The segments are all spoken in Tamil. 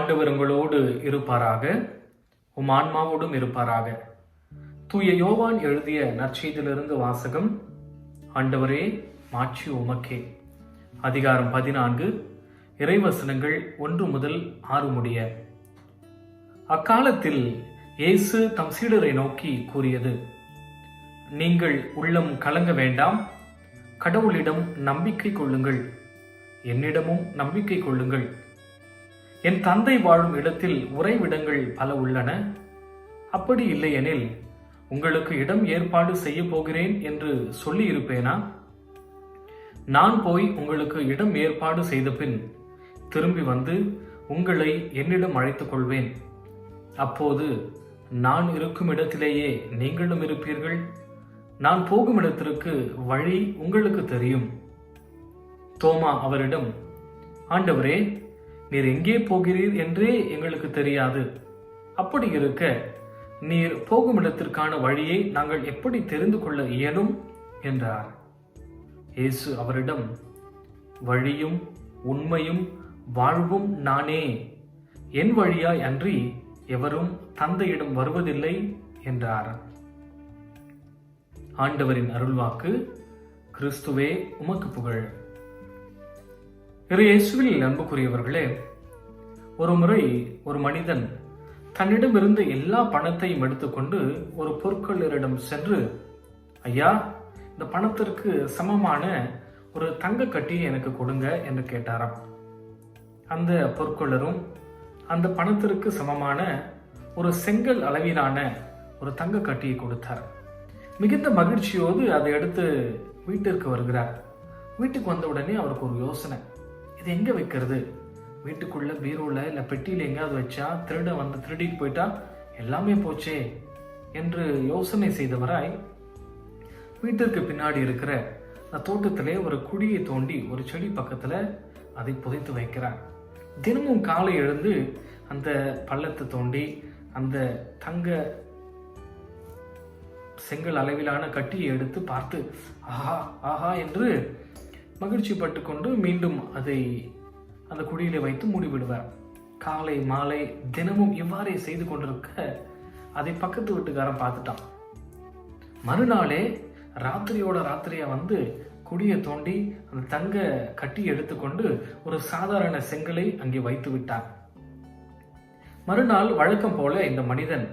ஆண்டவர் உங்களோடு இருப்பாராக, உம் ஆன்மாவோடும் இருப்பாராக. தூய யோவான் எழுதிய நற்செய்தியிலிருந்து வாசகம். ஆண்டவரே, மாட்சி உமக்கே. அதிகாரம் 14, இறைவசனங்கள் 1 முதல் 6 முடிய. அக்காலத்தில் இயேசு தம் சீடரை நோக்கி கூறியது: நீங்கள் உள்ளம் கலங்க வேண்டாம். கடவுளிடம் நம்பிக்கை கொள்ளுங்கள், என்னிடமும் நம்பிக்கை கொள்ளுங்கள். என் தந்தை வாழும் இடத்தில் உறைவிடங்கள் பல உள்ளன. அப்படி இல்லையெனில் உங்களுக்கு இடம் ஏற்பாடு செய்ய போகிறேன் என்று சொல்லி இருப்பேனா? நான் போய் உங்களுக்கு இடம் ஏற்பாடு செய்த பின் திரும்பி வந்து உங்களை என்னிடம் அழைத்துக் கொள்வேன். அப்போது நான் இருக்கும் இடத்திலேயே நீங்களும் இருப்பீர்கள். நான் போகும் இடத்திற்கு வழி உங்களுக்கு தெரியும். தோமா அவரிடம்: ஆண்டவரே, நீர் எங்கே போகிறீர் என்றே எங்களுக்கு தெரியாது. அப்படி இருக்க நீர் போகும் இடத்திற்கான வழியை நாங்கள் எப்படி தெரிந்து கொள்ள இயலும் என்றார். இயேசு அவரிடம்: வழியும் உண்மையும் வாழ்வும் நானே. என் வழியாய் அன்றி எவரும் தந்தையிடம் வருவதில்லை என்றார். ஆண்டவரின் அருள்வாக்கு. கிறிஸ்துவே உமக்கு புகழ். இயேசுவில் அன்புக்குரியவர்களே, ஒரு முறை ஒரு மனிதன் தன்னிடம் இருந்த எல்லா பணத்தையும் எடுத்துக்கொண்டு ஒரு பொற்கொள்ளரிடம் சென்று, ஐயா, இந்த பணத்திற்கு சமமான ஒரு தங்க கட்டியை எனக்கு கொடுங்க என்று கேட்டாராம். அந்த பொற்கொள்ளரும் அந்த பணத்திற்கு சமமான ஒரு செங்கல் அளவிலான ஒரு தங்க கட்டியை கொடுத்தார். மிகுந்த மகிழ்ச்சியோடு அதை எடுத்து வீட்டிற்கு வருகிறார். வீட்டுக்கு வந்த உடனே அவருக்கு ஒரு யோசனை: இது எங்க வைக்கிறது? வீட்டுக்குள்ள பீரோல இல்ல பெட்டியில எங்கேயாவது வச்சா திருட வந்து திருடிட்டு போயிட்டா எல்லாமே போச்சே என்று யோசனை செய்தவராய் வீட்டிற்கு பின்னாடி இருக்கிற தோட்டத்திலே ஒரு குழியை தோண்டி ஒரு செடி பக்கத்துல அதை புதைத்து வைக்கிறார். தினமும் காலை எழுந்து அந்த பள்ளத்தை தோண்டி அந்த தங்க செங்கல் அளவிலான கட்டியை எடுத்து பார்த்து ஆஹா ஆஹா என்று மகிழ்ச்சி பட்டு கொண்டு மீண்டும் அதை அந்த குழியில வைத்து மூடிவிடுவார். காலை மாலை தினமும் இவ்வாறே செய்து கொண்டிருக்க அதை பக்கத்து வீட்டுக்காரன் பார்த்துட்டான். மறுநாளே ராத்திரியோட ராத்திரியா வந்து குழியை தோண்டி அந்த தங்க கட்டி எடுத்துக்கொண்டு ஒரு சாதாரண செங்கலை அங்கே வைத்து விட்டார். மறுநாள் வழக்கம் போல இந்த மனிதன்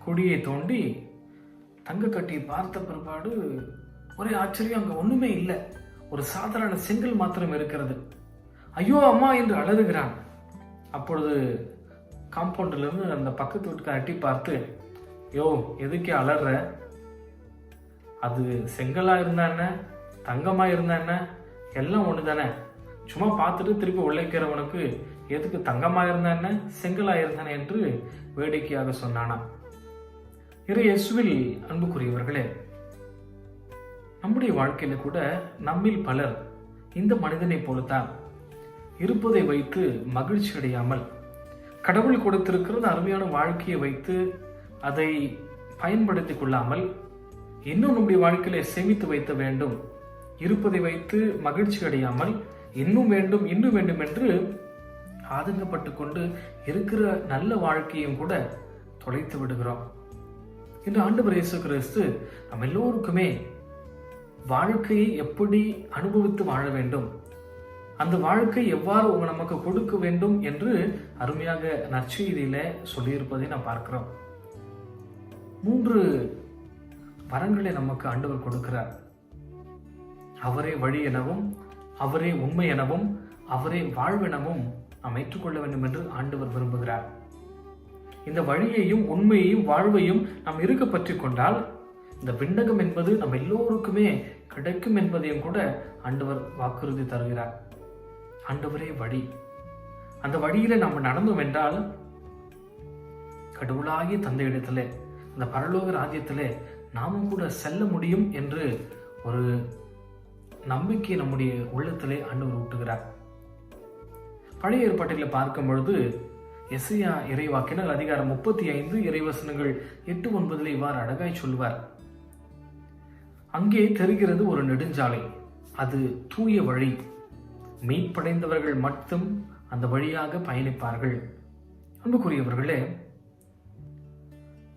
குழியை தோண்டி தங்க கட்டியை பார்த்த பிற்பாடு ஒரே ஆச்சரியம், அங்க ஒண்ணுமே இல்லை, ஒரு சாதாரண செங்கல் மாத்திரம் இருக்கிறது. ஐயோ அம்மா என்று அலறுகிறான். அப்பொழுது காம்பவுண்ட்ல இருந்து அந்த பக்கத்து வீட்டுக்கு அட்டி பார்த்து, யோ, எதுக்கே அலற? அது செங்கலா இருந்தா என்ன, தங்கமா இருந்தா என்ன, எல்லாம் ஒண்ணு தானே. சும்மா பார்த்துட்டு திருப்பி உழைக்கிறவனுக்கு எதுக்கு தங்கமா இருந்தா என்ன, செங்கலா இருந்தானே என்று வேடிக்கையாக சொன்னானா. இயேசுவில் அன்புக்குரியவர்களே, நம்முடைய வாழ்க்கையில கூட நம்மில் பலர் இந்த மனிதனை போலத்தான் இருப்பதை வைத்து மகிழ்ச்சி அடையாமல், கடவுள் கொடுத்திருக்கிறது அருமையான வாழ்க்கையை வைத்து அதை பயன்படுத்திக் கொள்ளாமல், இன்னும் நம்முடைய வாழ்க்கையில சேமித்து வைத்த வேண்டும், இருப்பதை வைத்து மகிழ்ச்சி அடையாமல் இன்னும் வேண்டும் இன்னும் வேண்டும் என்று ஆதங்கப்பட்டு கொண்டு இருக்கிற நல்ல வாழ்க்கையும் கூட தொலைத்து விடுகிறோம். இன்று ஆண்டவர் இயேசு கிறிஸ்து நம்ம எல்லோருக்குமே வாழ்க்கையை எப்படி அனுபவித்து வாழ வேண்டும், அந்த வாழ்க்கை எவ்வாறு நமக்கு கொடுக்க வேண்டும் என்று அருமையாக நற்செய்தியில சொல்லியிருப்பதை நாம் பார்க்கிறோம். 3 வரங்களை நமக்கு ஆண்டவர் கொடுக்கிறார். அவரே வழி எனவும், அவரே உண்மை எனவும், அவரே வாழ்வெனவும் நாம் ஏற்றுக்கொள்ள வேண்டும் என்று ஆண்டவர் விரும்புகிறார். இந்த வழியையும் உண்மையையும் வாழ்வையும் நாம் இருக்க பற்றி கொண்டால் இந்த விண்ணகம் என்பது நம்ம எல்லோருக்குமே கிடைக்கும் என்பதையும் கூட ஆண்டவர் வாக்குறுதி தருகிறார். ஆண்டவரே வழி. அந்த வழியில நாம் நடந்தோம் என்றால் கடவுளாகிய தந்தையிடத்திலே, அந்த பரலோக ராஜ்யத்திலே நாமும் கூட செல்ல முடியும் என்று ஒரு நம்பிக்கை நம்முடைய உள்ளத்திலே ஆண்டவர் ஊட்டுகிறார். பழைய ஏற்பாட்டில் பார்க்கும் பொழுது எசையா இறைவாக்கினர் அதிகாரம் 35 இறைவசனங்கள் 8-9 இவ்வாறு அழகாய் சொல்லுவார்: அங்கே தெரிகிறது ஒரு நெடுஞ்சாலை, அது தூய வழி, மீட்படைந்தவர்கள் மட்டும் அந்த வழியாக பயணிப்பார்கள். அன்புக்குரியவர்களே,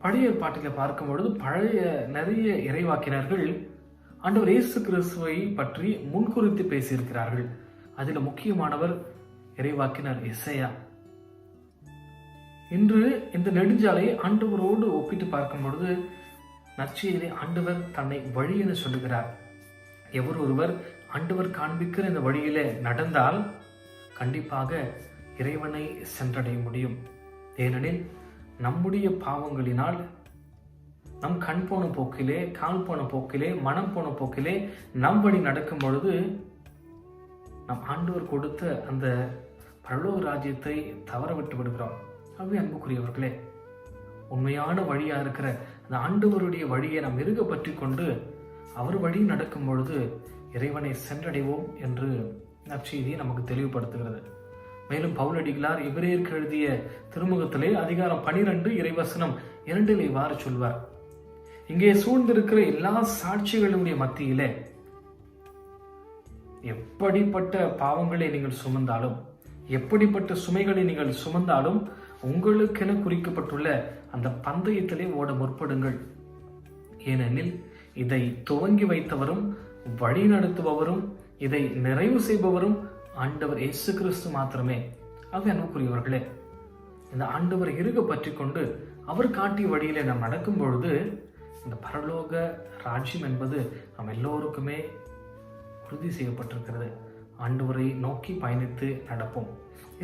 பழைய ஏற்பாட்டில பார்க்கும் பொழுது பழைய நிறைய இறைவாக்கினர்கள் ஆண்டவர் இயேசு கிறிஸ்துவை பற்றி முன்குறித்து பேசியிருக்கிறார்கள். அதில் முக்கியமானவர் இறைவாக்கினர் எசேயா. இன்று இந்த நெடுஞ்சாலையை ஆண்டவரோடு ஒப்பிட்டு பார்க்கும் பொழுது நற்செய்தியிலே ஆண்டவர் தன்னை வழி என சொல்லுகிறார். எவர் ஒருவர் ஆண்டவர் காண்பிக்கிற இந்த வழியிலே நடந்தால் கண்டிப்பாக இறைவனை சென்றடைய முடியும். ஏனெனில் நம்முடைய பாவங்களினால் நம் கண் போன போக்கிலே, கால் போன போக்கிலே, மனம் போன போக்கிலே நம் வழி நடக்கும் பொழுது நம் ஆண்டவர் கொடுத்த அந்த பரலோக ராஜ்யத்தை தவற விட்டு விடுகிறோம். ஆகவே அன்புக்குரியவர்களே, உண்மையான வழியா இருக்கிற அந்த ஆண்டவருடைய வழியை நாம் இறுக பற்றி கொண்டு அவர் வழி நடக்கும் பொழுது இறைவனை சென்றடைவோம் என்று நற்செய்தியை நமக்கு தெளிவுபடுத்துகிறது. மேலும் பவுலடிகளார் எபிரேயருக்கு எழுதிய திருமுகத்திலே அதிகாரம் 12 இறைவசனம் 2 இவ்வாறு சொல்வார்: இங்கே சூழ்ந்திருக்கிற எல்லா சாட்சிகளுடைய மத்தியிலே எப்படிப்பட்ட பாவங்களை நீங்கள் சுமந்தாலும், எப்படிப்பட்ட சுமைகளை நீங்கள் சுமந்தாலும், உங்களுக்கென குறிக்கப்பட்டுள்ள அந்த பந்தயத்திலே ஓட முற்படுங்கள். ஏனெனில் இதை துவங்கி வைத்தவரும் வழி நடத்துபவரும் இதை நிறைவு செய்பவரும் ஆண்டவர் இயேசு கிறிஸ்து மாத்திரமே. ஆக அன்புக்குரியவர்களே, இந்த ஆண்டவரை இறுக பற்றி கொண்டு அவர் காட்டிய வழியிலே நாம் நடக்கும் பொழுது இந்த பரலோக ராஜ்யம் என்பது நம் எல்லோருக்குமே உறுதி செய்யப்பட்டிருக்கிறது. ஆண்டவரை நோக்கி பயணித்து நடப்போம்.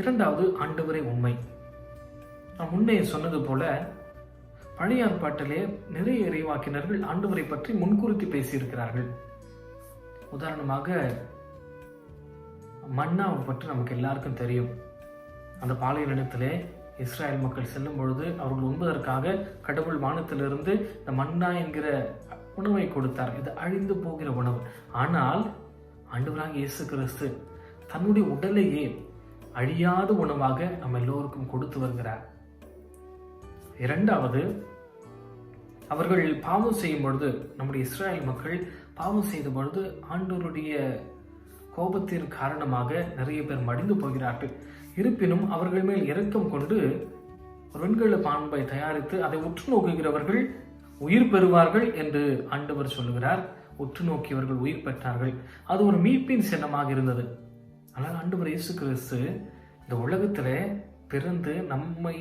இரண்டாவது, ஆண்டவரை உண்மை. நான் முன்னே சொன்னது போல பழைய ஏற்பாட்டிலே நிறைய இறைவாக்கினர்கள் ஆண்டவரை பற்றி முன்குறித்து பேசியிருக்கிறார்கள். உதாரணமாக மன்னாவை பற்றி நமக்கு எல்லாருக்கும் தெரியும். அந்த பாலைவனத்திலே இஸ்ராயல் மக்கள் செல்லும் பொழுது அவர்கள் உண்பதற்காக கடவுள் வானத்திலிருந்து இந்த மன்னா என்கிற உணவை கொடுத்தார். இது அழிந்து போகிற உணவு. ஆனால் ஆண்டவராகிய இயேசு கிறிஸ்து தன்னுடைய உடலையே அழியாத உணவாக நம்ம எல்லோருக்கும் கொடுத்து வருகிறார். இரண்டாவது, அவர்கள் பாவம் செய்யும் பொழுது, நம்முடைய இஸ்ராயல் மக்கள் பாவம் செய்த பொழுது ஆண்டவருடைய கோபத்தின் காரணமாக நிறைய பேர் மடிந்து போகிறார்கள். இருப்பினும் அவர்கள் மேல் இரக்கம் கொண்டு வெண்கல பாம்பை தயாரித்து அதை உற்று நோக்குகிறவர்கள் உயிர் பெறுவார்கள் என்று ஆண்டவர் சொல்லுகிறார். உற்று நோக்கியவர்கள் உயிர் பெற்றார்கள். அது ஒரு மீட்பின் சின்னமாக இருந்தது. ஆனால் ஆண்டவர் இயேசு கிறிஸ்து இந்த உலகத்திலே பிறந்து நம்மை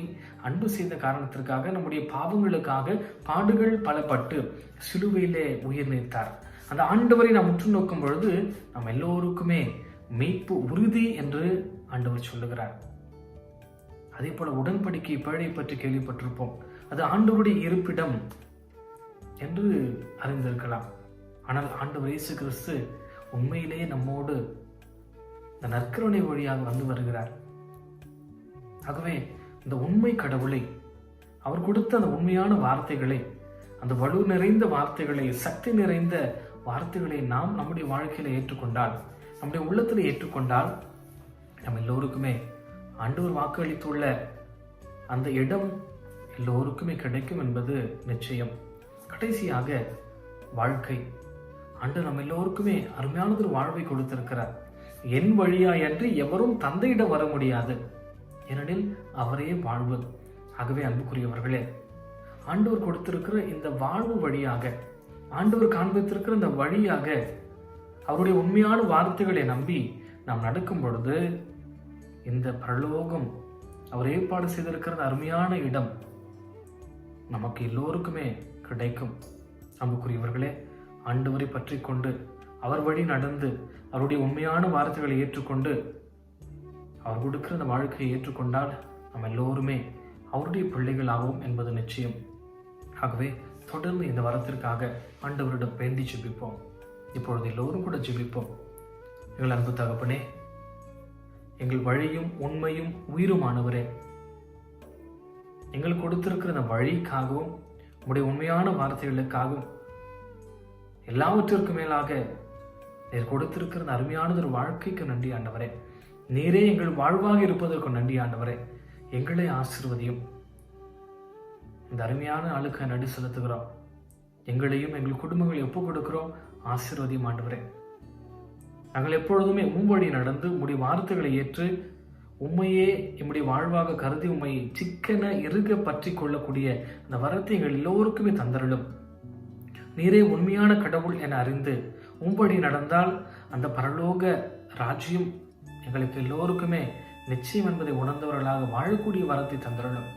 அன்பு செய்த காரணத்திற்காக, நம்முடைய பாவங்களுக்காக பாடுகள் பலப்பட்டு சிலுவையிலே உயிர் நீத்தார். அந்த ஆண்டவரை நாம் உற்று நோக்கும் பொழுது நாம் எல்லோருக்குமே மீட்பு உறுதி என்று ஆண்டவர் சொல்லுகிறார். அதே போல உடன்படிக்கை பேழை பற்றி கேள்விப்பட்டிருப்போம். அது ஆண்டவருடைய இருப்பிடம் என்று அறிந்திருக்கலாம். ஆனால் ஆண்டவர் இயேசு கிறிஸ்து உண்மையிலேயே நம்மோடு இந்த நற்கருணை வழியாக வந்து வருகிறார். ஆகவே இந்த உண்மை கடவுளை, அவர் கொடுத்த அந்த உண்மையான வார்த்தைகளை, அந்த வலு நிறைந்த வார்த்தைகளை, சக்தி நிறைந்த வார்த்தைகளை நாம் நம்முடைய வாழ்க்கையில ஏற்றுக்கொண்டால், நம்முடைய உள்ளத்தில் ஏற்றுக்கொண்டால், நம்ம எல்லோருக்குமே ஆண்டவர் வாக்களித்துள்ள அந்த இடம் எல்லோருக்குமே கிடைக்கும் என்பது நிச்சயம். கடைசியாக வாழ்க்கை. ஆண்டவர் நம்ம எல்லோருக்குமே அருமையானதொரு வாழ்வை கொடுத்திருக்கிறார். என் வழியாய் அன்றி எவரும் தந்தையிடம் வர முடியாது, ஏனெனில் அவரே வாழ்வு. ஆகவே அன்புக்குரியவர்களே, ஆண்டவர் கொடுத்திருக்கிற இந்த வாழ்வு வழியாக, ஆண்டவர் காண்பித்திருக்கிற இந்த வழியாக அவருடைய உண்மையான வார்த்தைகளை நம்பி நாம் நடக்கும் பொழுது இந்த பரலோகம், அவர் ஏற்பாடு செய்திருக்கிற அருமையான இடம் நமக்கு எல்லோருக்குமே கிடைக்கும். அன்புக்குரியவர்களே, ஆண்டவரை பற்றி கொண்டு அவர் வழி நடந்து அவருடைய உண்மையான வார்த்தைகளை ஏற்றுக்கொண்டு அவர் கொடுக்கிற அந்த வாழ்க்கையை ஏற்றுக்கொண்டால் நம்ம எல்லோருமே அவருடைய பிள்ளைகளாகும் என்பது நிச்சயம். ஆகவே தொடர்ந்து இந்த வரத்திற்காக ஆண்டவரிடம் வேண்டி ஜெபிப்போம். இப்பொழுது எல்லோரும் கூட ஜெபிப்போம். எங்கள் அன்பு தகப்பனே, எங்கள் வழியும் உண்மையும் உயிருமானவரே, எங்களுக்கு கொடுத்திருக்கிற அந்த வழிக்காகவும் உங்களுடைய உண்மையான வார்த்தைகளுக்காகவும் எல்லாவற்றிற்கும் மேலாக நீர் கொடுத்திருக்கிற அருமையானது ஒரு வாழ்க்கைக்கு நன்றி ஆண்டவரே. நீரே எங்கள் வாழ்வாக இருப்பதற்கு நன்றி ஆண்டவரே. எங்களை ஆசீர்வதியும். இந்த அருமையான ஆளுக்கு நன்றி செலுத்துகிறோம். எங்களையும் எங்கள் குடும்பங்களை ஒப்புக் கொடுக்கிறோம். ஆசீர்வதியும் ஆண்டவரே. நாங்கள் எப்பொழுதுமே உம்வழி நடந்து உம்முடைய வார்த்தைகளை ஏற்று உண்மையே நம்முடைய வாழ்வாக கருதி உண்மை சிக்கன இறுக பற்றி கொள்ளக்கூடிய அந்த வரத்தை எங்கள் எல்லோருக்குமே தந்தருளும். நீரே உண்மையான கடவுள் என அறிந்து உம்படி நடந்தால் அந்த பரலோக ராஜ்யம் எங்களுக்கு எல்லோருக்குமே நிச்சயம் என்பதை உணர்ந்தவர்களாக வாழக்கூடிய வரத்தை தந்தருளும்.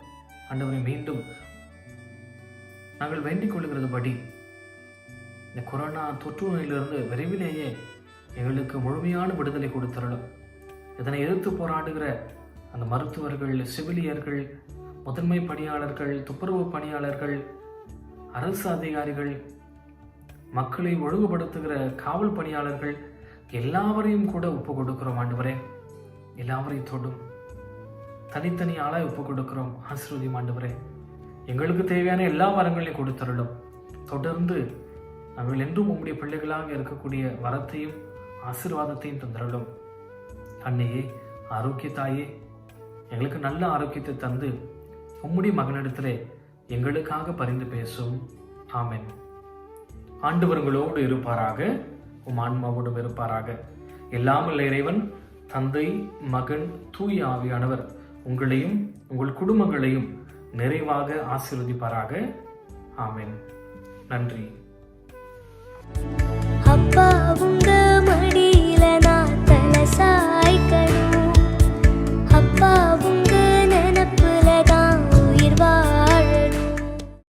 ஆண்டவரை, மீண்டும் நாங்கள் வேண்டிக் கொள்கிறதுபடி இந்த கொரோனா தொற்று நோயிலிருந்து விரைவிலேயே எங்களுக்கு முழுமையான விடுதலை கொடுத்தருளும். இதனை எதிர்த்து போராடுகிற அந்த மருத்துவர்கள், செவிலியர்கள், முதன்மை பணியாளர்கள், துப்புரவு பணியாளர்கள், அரசு அதிகாரிகள், மக்களை ஒழுங்குபடுத்துகிற காவல் பணியாளர்கள் எல்லாவரையும் கூட ஒப்பு கொடுக்கிறோம். ஆண்டவரே, எல்லாவரையும் தொடும். தனித்தனி ஆளாய் ஒப்பு கொடுக்கிறோம். ஆசீர்வதியும் ஆண்டவரே. எங்களுக்கு தேவையான எல்லா வரங்களையும் கொடுத்தருளும். தொடர்ந்து நாங்கள் என்றும் உம்முடைய பிள்ளைகளாக இருக்கக்கூடிய வரத்தையும் ஆசீர்வாதத்தையும் தந்தருளும். அன்னையே, ஆரோக்கிய தாயே, எங்களுக்கு நல்ல ஆரோக்கியத்தை தந்து உம்முடைய மகனிடத்திலே எங்களுக்காக பரிந்து பேசும். ஆமென். ஆண்டவர் உங்களோடு இருப்பாராக, உம் ஆன்மாவோடும் இருப்பாராக. எல்லாமல்ல இறைவன் தந்தை, மகன், தூய ஆவியானவர் உங்களையும் உங்கள் குடும்பங்களையும் நிறைவாக ஆசீர்வதிப்பாராக. ஆமென். நன்றி.